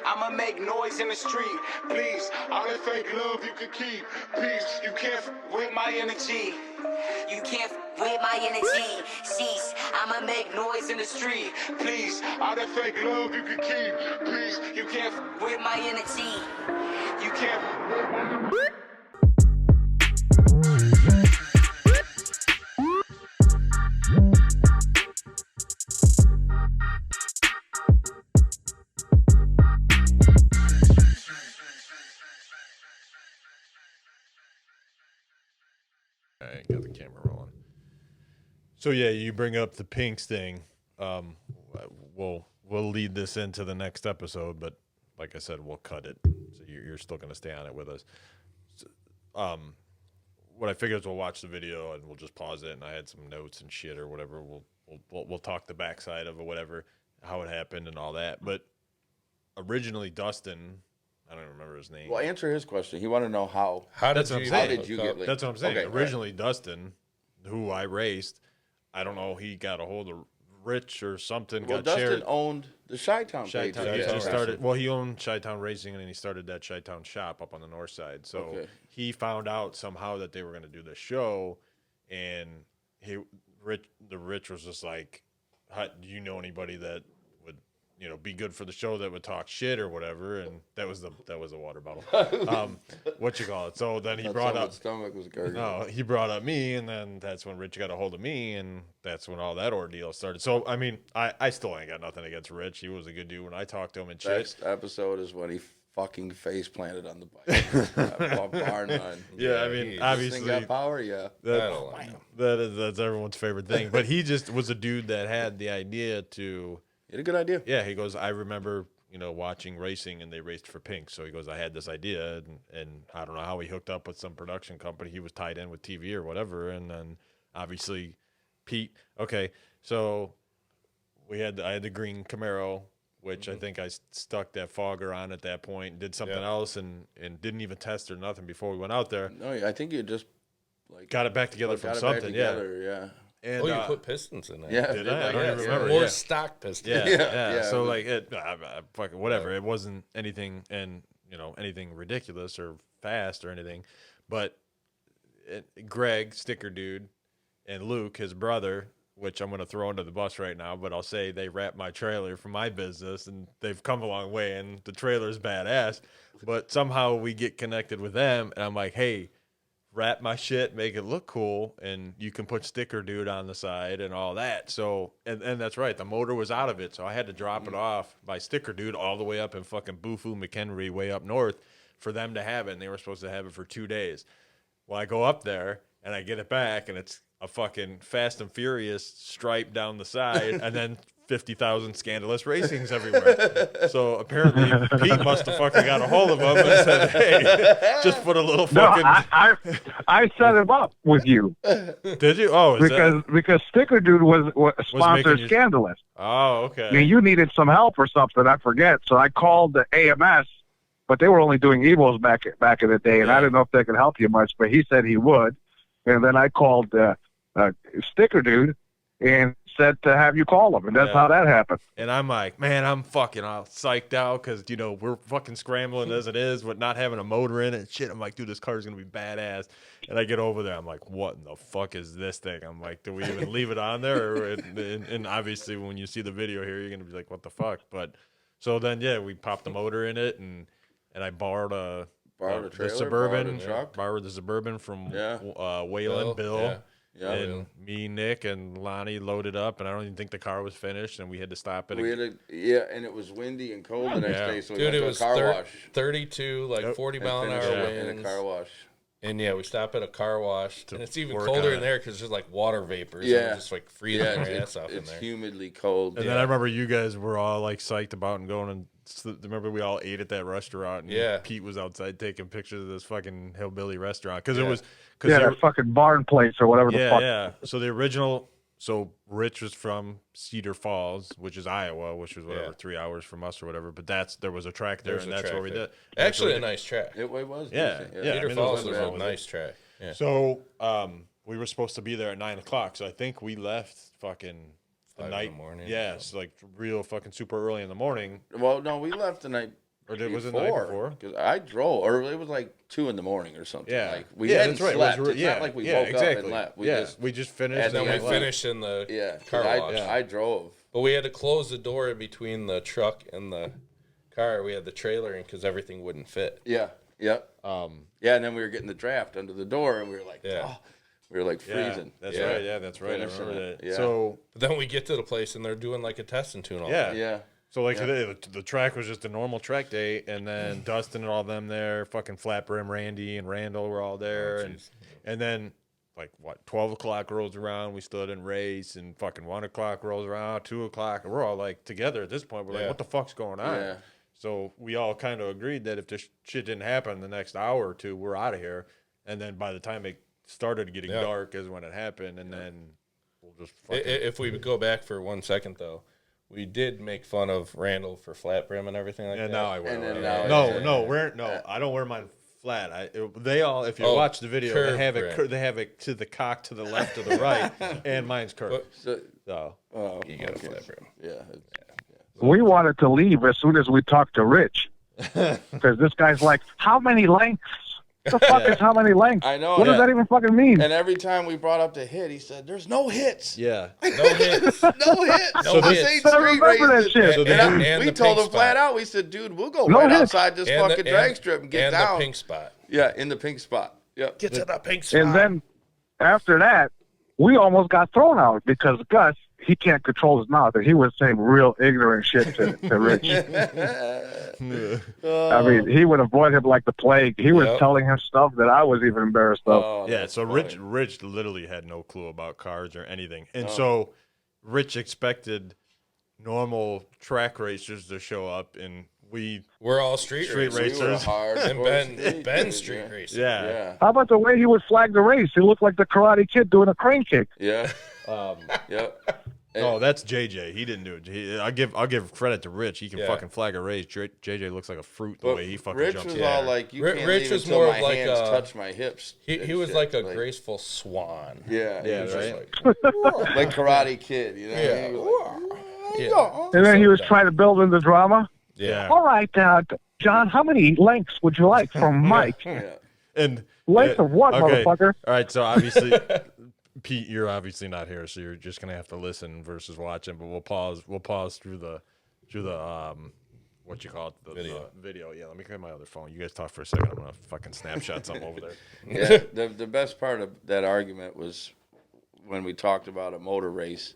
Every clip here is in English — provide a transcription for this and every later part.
I'ma make noise in the street. Please, all that fake love you can keep. Peace, you can't with my energy. You can't with my energy. Cease, I'ma make noise in the street. Please, all that fake love you can keep. Please, you can't with my energy. You can't. All right, got the camera rolling. So yeah, you bring up the Pinks thing. We'll lead this into the next episode, but like I said, we'll cut it. So you're still going to stay on it with us. So, what I figured is we'll watch the video and we'll just pause it. And I had some notes and shit or whatever. We'll talk the backside of it, whatever, how it happened and all that. But originally, Dustin. I don't remember his name. Well, answer his question. He wanted to know how. How did you get linked? That's what I'm saying. Okay, originally, right. Dustin, who I raced, I don't know, he got a hold of Rich or something. Well, Dustin owned the Chi-Town page. He owned Chi-Town Racing, and then he started that Chi-Town shop up on the north side. So he found out somehow that they were going to do this show, and Rich was just like, do you know anybody that would, be good for the show, that would talk shit or whatever? And that was the water bottle. What you call it? So then he brought up stomach was gurgling. No, he brought up me, and then that's when Rich got a hold of me, and that's when all that ordeal started. So I mean, I still ain't got nothing against Rich. He was a good dude when I talked to him and shit. Next episode is when he fucking face planted on the bike. Bar none. Yeah, I mean, obviously, got power. Yeah, that's everyone's favorite thing. But he just was a dude that had the idea to. He had a good idea. Yeah, he goes, I remember, watching racing, and they raced for Pink. So he goes, I had this idea, and I don't know how he hooked up with some production company. He was tied in with TV or whatever, and then obviously Pete. Okay, so I had the green Camaro, which I think I stuck that fogger on at that point, and did something else, and didn't even test or nothing before we went out there. No, I think you just got it back together from something. Yeah. And, you put pistons in there. Yeah, did I? I don't even remember. More stock pistons. Yeah. So like fucking whatever. It wasn't anything, and anything ridiculous or fast or anything, but Greg, sticker dude, and Luke, his brother, which I'm going to throw under the bus right now, but I'll say they wrapped my trailer for my business, and they've come a long way, and the trailer's badass. But somehow we get connected with them, and I'm like, hey, wrap my shit, make it look cool, and you can put sticker dude on the side and all that. So, and that's right, the motor was out of it, so I had to drop it off by sticker dude all the way up in fucking Bufu, McHenry, way up north for them to have it, and they were supposed to have it for 2 days. Well, I go up there, and I get it back, and it's a fucking Fast and Furious stripe down the side, and then 50,000 Scandalous Racings everywhere. So apparently Pete must have fucking got a hold of him and said, hey, just put a little fucking... No, I set him up with you. Did you? Oh, because Sticker Dude was sponsored Scandalous. Oh, okay. I mean, you needed some help or something, I forget. So I called the AMS, but they were only doing Evos back in the day, and I didn't know if they could help you much, but he said he would. And then I called Sticker Dude and said to have you call him, and that's how that happened. And I'm like, man, I'm fucking all psyched out because, we're fucking scrambling as it is with not having a motor in it and shit. I'm like, dude, this car's going to be badass. And I get over there. I'm like, what in the fuck is this thing? I'm like, do we even leave it on there? And obviously when you see the video here, you're going to be like, what the fuck? But so then, we popped the motor in it, and I borrowed a trailer, Suburban, borrowed the Suburban from Waylon, Bill. Yeah, and me, Nick, and Lonnie loaded up, and I don't even think the car was finished, and we had to stop it. And it was windy and cold the next day, so we went to a car wash. 32, 40 mile an hour winds. In a car wash. And we stop at a car wash, and it's even colder in there because there's like water vapors. Yeah, and just like freezing your ass off in there. It's humidly cold. And then I remember you guys were all like psyched about and going and remember we all ate at that restaurant, and Pete was outside taking pictures of this fucking hillbilly restaurant because it was that fucking barn place or whatever the fuck. Yeah. So the original. So Rich was from Cedar Falls, which is Iowa, which was 3 hours from us or whatever. But there was a track there, and that's where we did. Actually, a nice track. It was. Yeah. Cedar Falls was a nice track. Yeah. So we were supposed to be there at 9 o'clock. So I think we left fucking the night. In the morning. Yeah, so like real fucking super early in the morning. Well, no, we left the night Or was it the night before? Because I drove, or it was like 2 a.m. or something. Yeah. Like, we hadn't that's right. slept. It was, it's not like we woke up and left. We just finished. And then we finished in the car wash. I drove. But we had to close the door in between the truck and the car. We had the trailer in because everything wouldn't fit. Yeah. And then we were getting the draft under the door, and we were like, we were like freezing. That's right. Yeah, that's right. I remember that. Yeah. So but then we get to the place, and they're doing like a test and tune all day. Yeah. So like today, the track was just a normal track day, and then Dustin and all them there, fucking Flat Brim Randy and Randall were all there, and then like 12 o'clock rolls around, we stood and race, and fucking 1 o'clock rolls around, 2 o'clock, and we're all like together at this point. We're like, what the fuck's going on? Yeah. So we all kind of agreed that if this shit didn't happen the next hour or two, we're out of here. And then by the time it started getting dark is when it happened, and then we'll just fucking... If we go back for 1 second though. We did make fun of Randall for flat brim and everything like that. Yeah, now I wear it. No, I don't wear mine flat. They all, if you watch the video, they have it to the cock to the left or the right, and mine's curved. You got a flat brim. Yeah. We wanted to leave as soon as we talked to Rich, because this guy's like, "How many lengths? What the fuck is how many lengths? I know. What does that even fucking mean?" And every time we brought up the hit, he said, "There's no hits." Yeah. No hits. No hits. No hits. Ain't I street remember that racing. shit. And we the told pink him flat spot. out. We said, "Dude, we'll go No right hits. outside this fucking drag strip and get down." the pink spot. Yeah, in the pink spot. Yep. Get to the pink spot. And then after that, we almost got thrown out because Gus, he can't control his mouth, and he was saying real ignorant shit to Rich. I mean, he would avoid him like the plague. He was telling him stuff that I was even embarrassed of. Oh, Yeah, so funny. Rich literally had no clue about cars or anything. And so Rich expected normal track racers to show up, and we're all street Street racers. We were racers. hardcore Ben's street street racers, racing. Yeah. How about the way he would flag the race? He looked like the Karate Kid doing a crane kick. Yeah. Yep. Oh, that's JJ. He didn't do it. I'll give credit to Rich. He can Yeah. fucking flag a race. JJ looks like a fruit the But way he fucking Rich jumps was in the all air. like, "You Rich can't was leave until more my of like hands a- touch my hips." He and was shit. like a graceful swan. Yeah. Yeah, he was right? just like Karate Kid, you know? Yeah. He was like, Yeah. And then he was dumb. trying to build in the drama. Yeah. All right, John, how many lengths would you like from Mike? yeah. And Length of what, okay. motherfucker? All right, so obviously Pete, you're obviously not here, so you're just gonna have to listen versus watching. But we'll pause through the what you call it, the video. Yeah, let me grab my other phone. You guys talk for a second. I'm gonna fucking snapshot something over there. Yeah, the best part of that argument was when we talked about a motor race,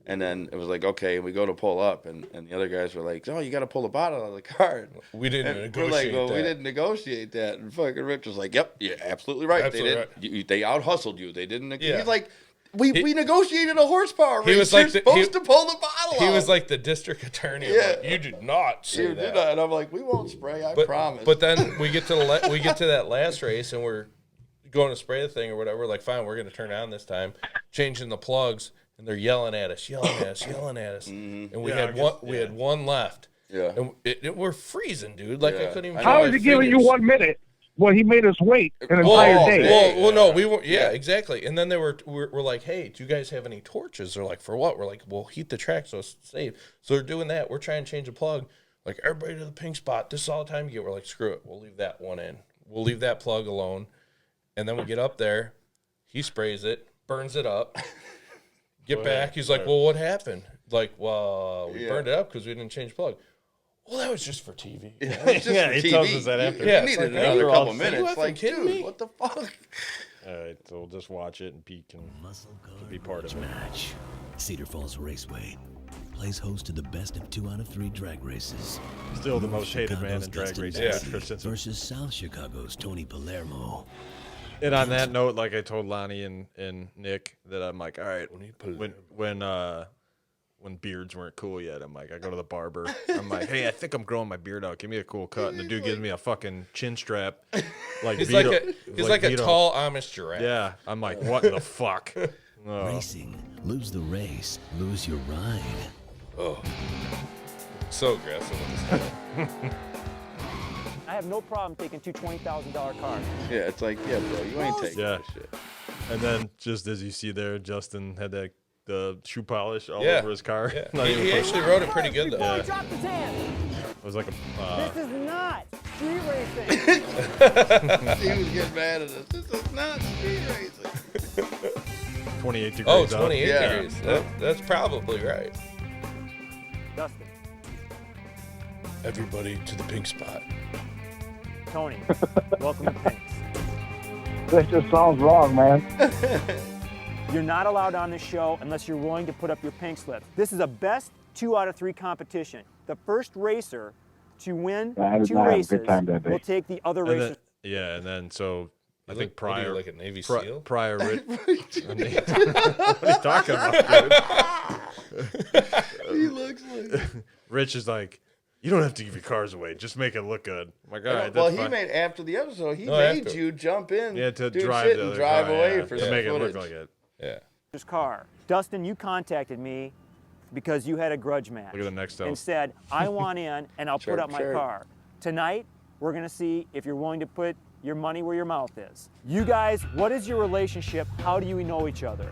and then it was like, okay, we go to pull up, and the other guys were like, "Oh, you got to pull the bottle out of the car." We didn't And negotiate we're like, "Well, that. we didn't negotiate that." And fucking Rich was like, "Yep, you're absolutely right. Absolutely they didn't. They out hustled you. They didn't." Yeah. He's like, "We negotiated a horsepower race. He was like You're supposed to pull the bottle He out." was like the district attorney. I'm Yeah. like, you did not say "You that. did not." And I'm like, "We won't spray. I promise." But then we get to that last race, and we're going to spray the thing or whatever. We're like, fine, we're going to turn it on this time, changing the plugs, and they're yelling at us. Mm-hmm. And we had one left. Yeah. And we're freezing, dude. Like I couldn't even. How feel is my he giving you fingers. 1 minute? Well, he made us wait an entire day. Well, no, we were. Yeah, exactly. And then we're like, hey, do you guys have any torches? They're like, for what? We're like, well, heat the track so it's safe. So they're doing that. We're trying to change a plug. Like, everybody to the pink spot. This is all the time you get. We're like, screw it. We'll leave that one in. We'll leave that plug alone. And then we get up there. He sprays it, burns it up. Get back. He's like, well, what happened? Like, well, we burned it up because we didn't change plug. Well, that was just for TV. Yeah, it was just Yeah, for he TV. tells us that after. You Yeah, needed it's like, another after couple all- minutes. You Like, kidding dude, me? what the fuck? All right, so we'll just watch it, and Pete can be part of it. Match. Cedar Falls Raceway plays host to the best of 2 out of 3 drag races. Still the most hated man in drag Dustin racing. Yeah. Chris Simpson. versus South Chicago's Tony Palermo. And on that note, like I told Lonnie and Nick, that I'm like, all right, when beards weren't cool yet, I'm like, I go to the barber. I'm like, hey, I think I'm growing my beard out. Give me a cool cut. And the dude gives me a fucking chin strap, like He's Vito. like a Vito. tall Amish giraffe. Yeah, I'm like, what the fuck? Oh. Racing. Lose the race. Lose your ride. Oh. So aggressive with this. I have no problem taking two $20,000 cars. Yeah, it's like, yeah, bro, you ain't taking Yeah. this shit. And then just as you see there, Justin had the shoe polish all Yeah. over his car. Yeah. Not even He put- actually wrote it pretty good, though. Drop the tan. It was like a. This is not street racing. He was getting mad at us. This is not speed racing. 28 degrees. Oh, out. 28 Yeah. degrees. That's probably right. Dustin, Everybody to the pink spot. Tony, welcome to Pinks. This just sounds wrong, man. You're not allowed on this show unless you're willing to put up your pink slips. This is a best 2 out of 3 competition. The first racer to win I did 2 not have a races good time that day. will take the other And then, racers. yeah, and then so I think What are you, prior, like a Navy SEAL? prior. What are you talking about, dude? He looks like. Rich is like, you don't have to give your cars away. Just make it look good. I'm like, all right, Well, that's he fine. made after the episode. He No, made after. you jump in. Yeah, to do drive shit the and other drive car, away yeah, for to some make it footage. look like it. Yeah. car. Dustin, you contacted me because you had a grudge match. Look at the next And house. said, I want in and I'll put up my Sure. car. Tonight, we're going to see if you're willing to put your money where your mouth is. You guys, what is your relationship? How do you know each other?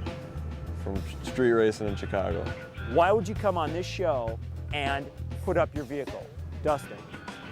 From street racing in Chicago. Why would you come on this show and put up your vehicle? Dustin.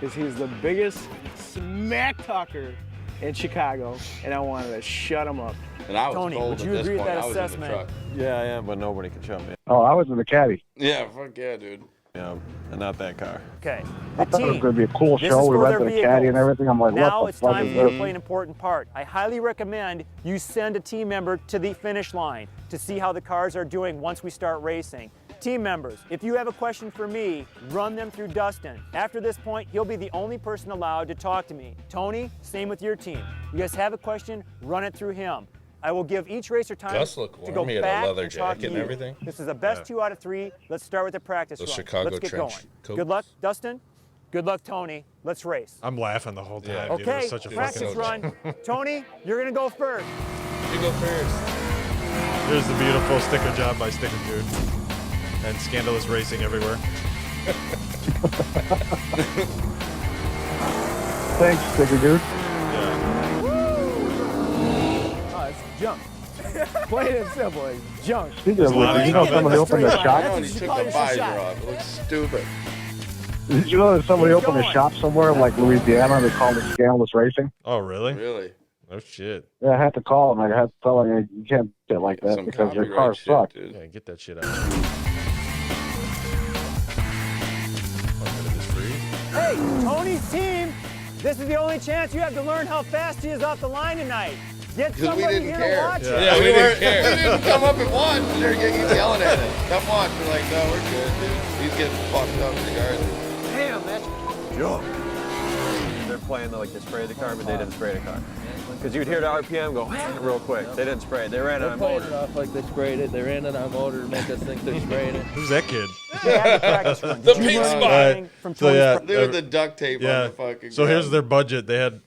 Because he's the biggest smack talker in Chicago, and I wanted to shut him up. And I was Tony, cold would at you this agree with point. that I was in the assessment? truck. Yeah, I am, but nobody can shut me. Oh, I was in the caddy. Yeah, fuck yeah, dude. Yeah, and not that car. Okay. I The thought it was team. going to be a cool This show. is We for their rented a caddy and vehicles. everything. I'm like, Now what it's the fuck time is for you to this? play an important part. I highly recommend you send a team member to the finish line to see how the cars are doing once we start racing. Team members, if you have a question for me, run them through Dustin. After this point, he'll be the only person allowed to talk to me. Tony, same with your team. You guys have a question, run it through him. I will give each racer time Gus looked to warm. go He had a back leather and talk jacket to and you. everything. This is the best 2 out of 3. Let's start with the practice Those run. Chicago Let's get trench going. coats. Good luck, Dustin. Good luck, Tony. Let's race. I'm laughing the whole time, Yeah. dude. It Okay, was such a practice fucking. run. Tony, you're gonna go first. You go first. Here's the beautiful sticker job by Sticker Dude. And Scandalous Racing everywhere. Thanks, Sticker Dude. Yeah. Oh, it's junk. Plain and simple, it's junk. Speaking of a lot which, of did you know people somebody in the opened a straight shop? I know, and That's he what took you call the your visor shot. off. It looks stupid. Did you know that somebody Keep opened a going. shop somewhere in like Louisiana? They called it Scandalous Racing. Oh, really? Really. Oh, shit. Yeah, I had to call him. I had to tell him you can't get like that Some because your copyright car shit, sucks. dude. Yeah, get that shit out. Oh, did it just freeze? Hey, Tony's team. This is the only chance you have to learn how fast he is off the line tonight. Get Because we somebody didn't here care. to watch Yeah. it. Yeah, we didn't weren't- care. We didn't come up and watch. They're yelling at us. Come watch. We're like, no, we're good, dude. He's getting fucked up regardless. Damn, that's They're playing like they sprayed the car, but they didn't spray the car. Because you'd hear the RPM go real quick. They didn't spray it. They ran on Playing it motor. off like they sprayed it. They ran it on motor to make us think they sprayed it. Who's that kid? they had the practice run. The Did you pink learn spot. anything From So, Tony's yeah. Look at the duct tape on Yeah. the fucking So here's ground. their budget. They had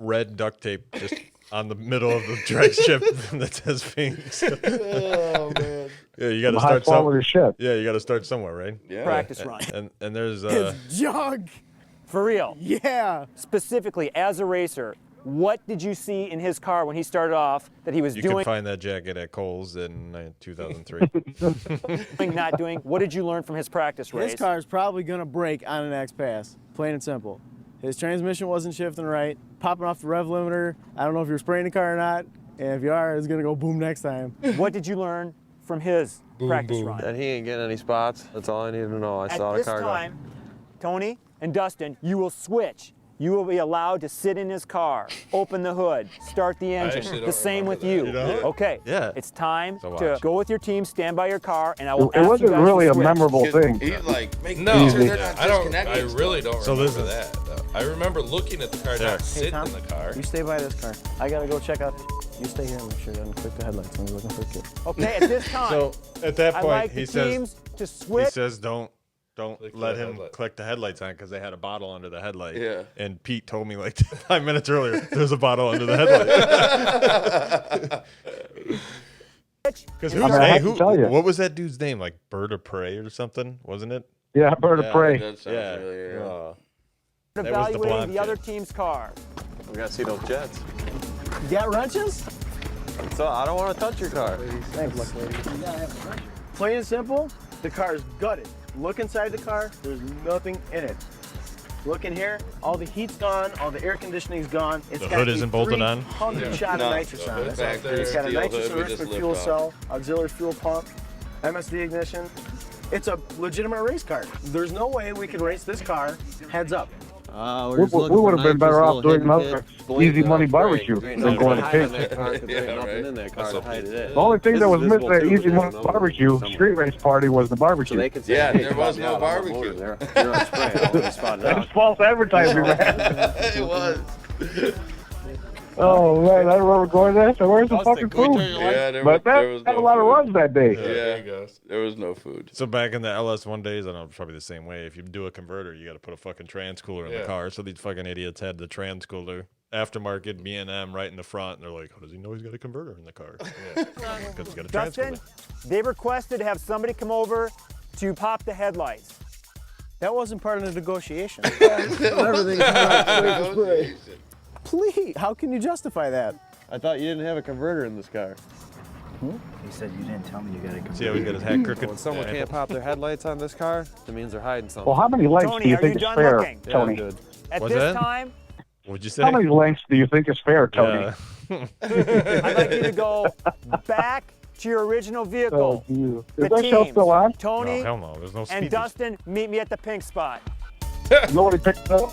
red duct tape just on the middle of the drag strip that says Phoenix. Oh, man. Yeah, you got to High start somewhere. quality shit. Yeah, you got to start somewhere, right? Yeah. practice run. And there's It's junk. For real. Yeah. Specifically, as a racer, what did you see in his car when he started off that he was you can doing, find that jacket at Kohl's in 2003. not doing? What did you learn from his practice race? His car is probably going to break on an X Pass. Plain and simple. His transmission wasn't shifting right, popping off the rev limiter. I don't know if you're spraying the car or not. And if you are, it's going to go boom next time. What did you learn from his practice run? And he ain't getting any spots. That's all I needed to know. I At saw the this car time, Tony and Dustin, you will switch. You will be allowed to sit in his car, open the hood, start the engine. actually don't The same with remember you. that. You don't? Okay. Yeah. It's time So to watch. go with your team, stand by your car, and I will It ask wasn't you guys really to a switch. memorable thing. He's like, make No, sure they're not I don't. disconnecting I really stuff. don't So remember listen. that. Though. I remember looking at the car, There. not sitting Tom? in the car. You stay by this car. I got to go check out. You stay here and make sure it doesn't click the headlights when you're looking for a kid. Okay, at this time, so at that I point, like he the says teams to switch. don't Click let the him headlight. click the headlights on because they had a bottle under the headlight. Yeah. And Pete told me like 5 minutes earlier, there's a bottle under the headlight. Because I mean, I have to tell you. what was that dude's name? Like Bird of Prey or something, wasn't it? Yeah, bird of prey. That sounds Yeah. familiar, yeah. was the Evaluating blonde the other kid. team's car. We got to see those jets. You got wrenches? So I don't want to touch your car. Thanks. Plain and simple, the car is gutted. Look inside the car, there's nothing in it. Look in here. All the heat's gone. All the air conditioning's gone. It's The got hood isn't bolted on? 300 shot of nitrous on it. Back there, It's got a steel nitrous hood we source just for lifted fuel off. cell, auxiliary fuel pump, MSD ignition. It's a legitimate race car. There's no way we can race this car heads up. We're We just looking would for have been better nitrous, off little doing hidden another kit, blink, easy money spray. barbecue There ain't than nothing going to hiding in pink. that car 'cause there ain't Yeah, nothing right. in that car to hide it in. The only thing This that is was missing visible at too, Easy but Money there's no Barbecue somewhere. street race party was the So barbecue. they can say, Yeah, hey, there was spot me no out on my barbecue. motor there. You're on spray. I want to spot it That's out. false advertising, man. It was. Oh man, I remember going there. So where's the fucking food? Yeah, there But there that was had no a lot of food. runs that day. Yeah, there was no food. So back in the LS1 days, I know it's probably the same way. If you do a converter, you got to put a fucking trans cooler in the car. So these fucking idiots had the trans cooler aftermarket B&M right in the front, and they're like, "How does he know he's got a converter in the car?" Because he's got a trans Dustin, cooler. they've requested to have somebody come over to pop the headlights. That wasn't part of the negotiation. Negotiation. Please, how can you justify that? I thought you didn't have a converter in this car. He said you didn't tell me you got a See how he's got his hat crooked? When someone can't pop their headlights on this car, that means they're hiding something. Well, how many lengths Tony, do you are think you is done fair, looking? Yeah, I'm Tony? good. At What's this that? time, What'd you say? How many lengths do you think is fair, Tony? I'd like you to go back to your original vehicle. Is The that show teams, still on? Tony Oh, hell no. There's no speed. and Dustin, meet me at the pink spot. Nobody picked it up?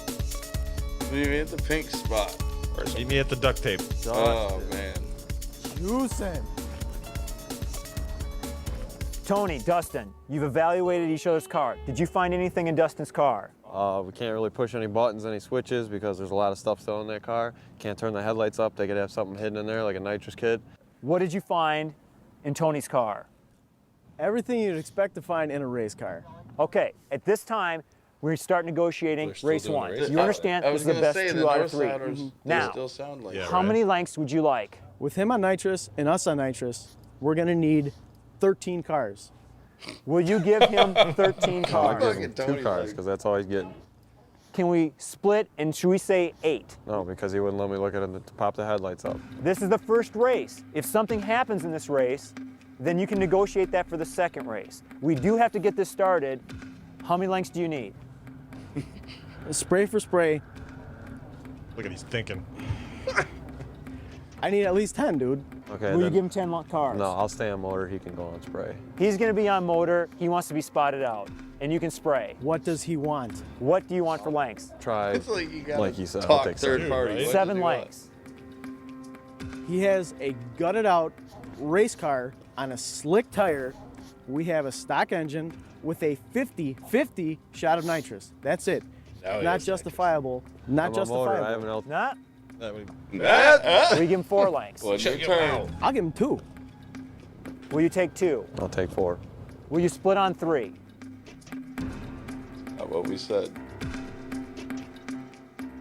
We hit the pink spot. Meet me at the duct tape. Oh man. Jucin. Tony, Dustin, you've evaluated each other's car. Did you find anything in Dustin's car? We can't really push any buttons, any switches, because there's a lot of stuff still in that car. Can't turn the headlights up. They could have something hidden in there, like a nitrous kit. What did you find in Tony's car? Everything you'd expect to find in a race car. Okay, at this time, we start negotiating They're still race doing one. race You understand I this was is the gonna best say, 2 the out of 3. Northsiders, they Now, still sound like Yeah, how right. many lengths would you like? With him on nitrous and us on nitrous, we're gonna need 13 cars. Will you give him 13 I'll cars? give him Tony's 2 cars, like- because that's all he's getting. Can we split and should we say 8? No, because he wouldn't let me look at him to pop the headlights up. This is the first race. If something happens in this race, then you can negotiate that for the second race. We do have to get this started. How many lengths do you need? Spray for spray, Look at he's thinking. I need at least 10, dude. Okay, Will you then, give him 10 cars? no, I'll stay on motor. He can go on spray. He's going to be on motor. He wants to be spotted out. And you can spray. What does he want? What do you want for lengths? Try, It's like you gotta like you said, I'll talk take third 7. party. right? What 7 does he want? lengths. He has a gutted out race car on a slick tire. We have a stock engine with a 50-50 shot of nitrous. That's it. Now he Not has justifiable. Not I'm on motor. I have justifiable. an L. Nah, That would, we give him 4 lengths. Well, your Check him turn. out. I'll give him 2. Will you take 2? I'll take 4. Will you split on 3? Not what we said.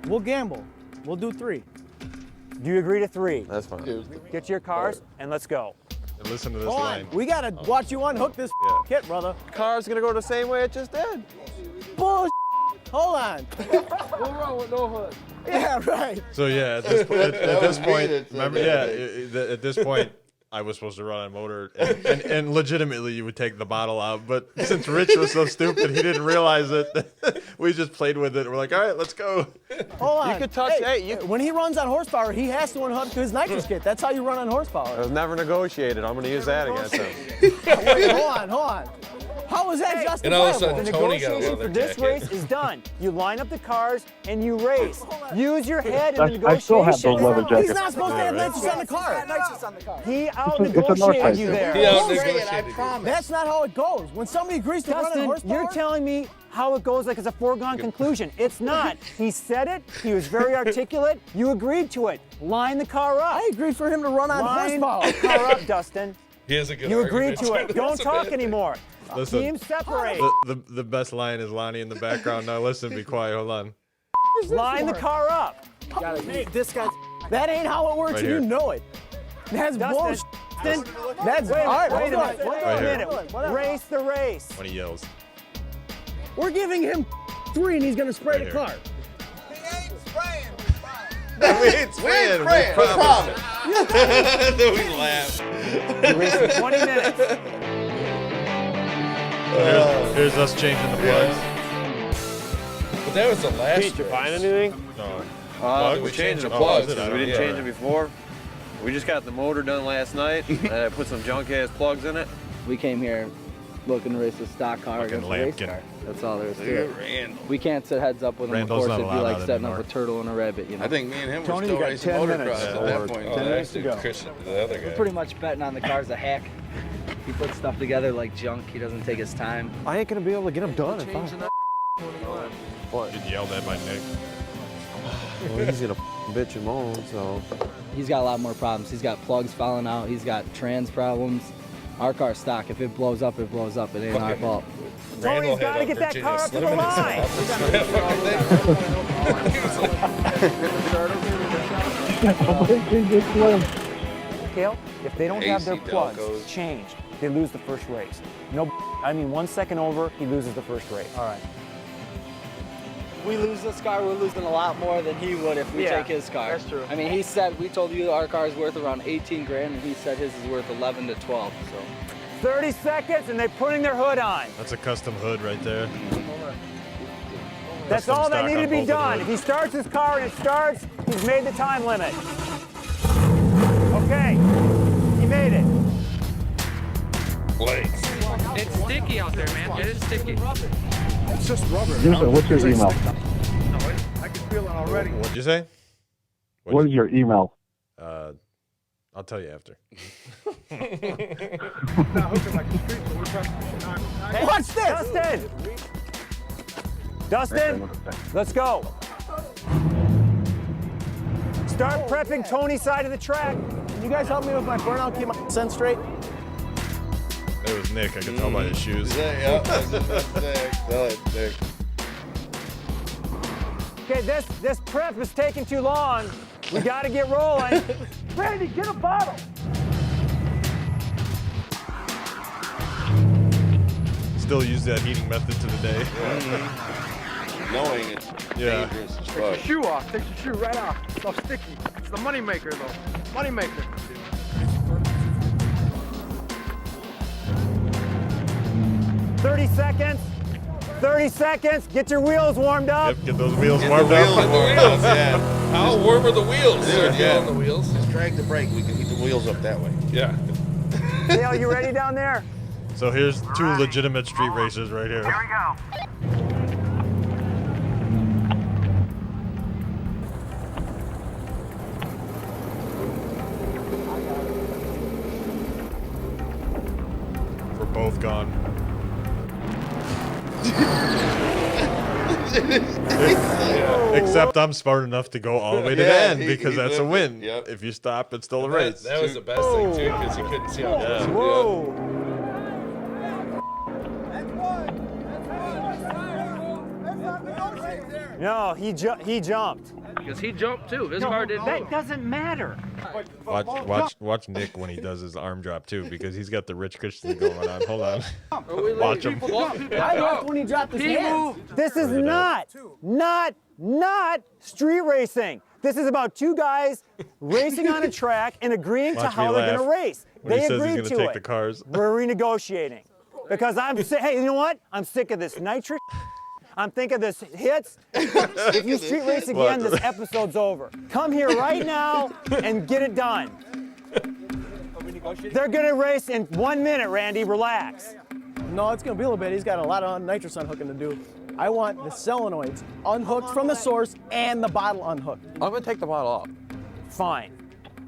We'll gamble. We'll do 3. Do you agree to 3? That's fine. Here's the Get to your cars and let's go. and listen to this Hold line. on. We gotta watch you unhook this kit, brother. Car's gonna go the same way it just did. Bull. Hold on. We'll run with no hood. Yeah, right. So yeah, at this, at That this was point, me that said remember, that. at this point, I was supposed to run on motor, and legitimately you would take the bottle out. But since Rich was so stupid, he didn't realize it. We just played with it. We're like, all right, let's go. Hold on. You could touch. When he runs on horsepower, he has to unhook his nitrous kit. That's how you run on It horsepower. was never negotiated. I'm gonna use that against him. Wait, hold on. How is that Hey, justifiable? And all of a sudden, The Tony got negotiation another for this jacket. race is done. You line up the cars and you race. Use your head in the I negotiation. still have those leather jackets. He's not supposed to have nitrous on the car. He It's a out-negotiated Northside you thing. there. He out-negotiated you. That's not how it goes. When somebody agrees to run on Dustin, horsepower, you're telling me how it goes like it's a foregone conclusion. It's not. He said it. He was very articulate. You agreed to it. Line the car up. I agreed for him to run on Line horsepower. the car up, Dustin. He has a good You agreed to argument. it. Don't talk anymore. Listen, Teams separate. the best line is Lonnie in the background. Now listen, be quiet. Hold on. Line the car up. This guy. That ain't how it works, Right and here. you know it. That's bullshit. Dustin, That's wait, all right. wait a minute. hold Wait on, a here. minute. Race the race. When he yells. We're giving him 3, and he's gonna spray Right the here. car. We ain't spraying. We promise. Then we laugh. You're racing 20 minutes. Here's us changing the plugs. But that was the last Pete, you race. find anything? No. We changed the Oh, plugs. was it? I We don't didn't know. change it before. We just got the motor done last night. And I put some junk ass plugs in it. We came here looking to race a stock car Fucking against a race lambkin. car. That's all there is to it. Randall. We can't sit heads up with them. Randall's Of course, not it'd be allowed like out setting anymore. up a turtle and a rabbit, you know. I think me and him were Tony, still you got racing 10 motocross minutes. at Yeah, that we're- point. Oh, 10 minutes to actually, go. Christian, the other We're guy. pretty much betting on the car's a hack. He puts stuff together like junk. He doesn't take his time. I ain't gonna be able to get them done in 5. Get yelled at by Nick. Well, he's gonna bitch and moan, so. He's got a lot more problems. He's got plugs falling out. He's got trans problems. Our car's stock. If it blows up, it blows up. It ain't our fault. Tony's got to get that car up to the line. Kale, if they don't have their AC plugs Delcos. changed, they lose the first race. No, I mean 1 second over, he loses the first race. All right. If we lose this car, we're losing a lot more than he would if we Yeah, take his car. that's true. I mean, he said, we told you our car is worth around 18 grand, and he said his is worth 11 to 12, so. 30 seconds and they're putting their hood on. That's a custom hood right there. That's Custom all that stock needed on to be both of the done. hoods. If he starts his car and it starts, he's made the time limit. Okay, he made it. It's sticky out there, man. It is sticky. It's just rubber. What's your email? I can feel it already. What'd you say? What is your email? I'll tell you after. Hey, watch this! Dustin! Dustin, let's go. Start prepping Tony's side of the track. Can you guys help me with my burnout? Keep my scent straight. It was Nick. I could tell by his shoes. Yeah, I was just about to say, tell it, Nick. Okay, this prep is taking too long. We got to get rolling. Randy, get a bottle. Still use that heating method to the day. Knowing it's Yeah. dangerous as Take your fuck. shoe off. Take your shoe right off. It's all sticky. It's the money maker, though. Money maker. 30 seconds. 30 seconds. Get your wheels warmed up. Yep, get those wheels Get the warmed wheels up. warmed up, yeah. How warm are the wheels? Dude, Yeah, yeah. on the wheels. Just drag the brake. We can heat the wheels up that way. Yeah. Dale, you ready down there? So here's two legitimate street racers right here. Here we go. We're both gone. Except I'm smart enough to go all the way to the Yeah, end he because that's a lived it. win. Yep. If you stop, it's still a That, race. that was the best thing, too, because you couldn't see how close it was. Whoa. No, he jumped. Because he jumped, too. His car didn't move. That doesn't matter. Watch Nick when he does his arm drop too because he's got the Rich Christian going on. Hold on. Watch him. I left when he dropped his hands. This is not street racing. This is about two guys racing on a track and agreeing to Watch how me they're going laugh to race. when he They says he's agreed gonna to take it. the cars. We're renegotiating because I'm sick. Hey, you know what? I'm sick of this nitrous. I'm thinking of this hits. If you street race again, this episode's over. Come here right now and get it done. They're going to race in 1 minute, Randy. Relax. No, it's gonna be a little bit. He's got a lot of nitrous unhooking to do. I want the solenoids unhooked from the source and the bottle unhooked. I'm gonna take the bottle off. Fine.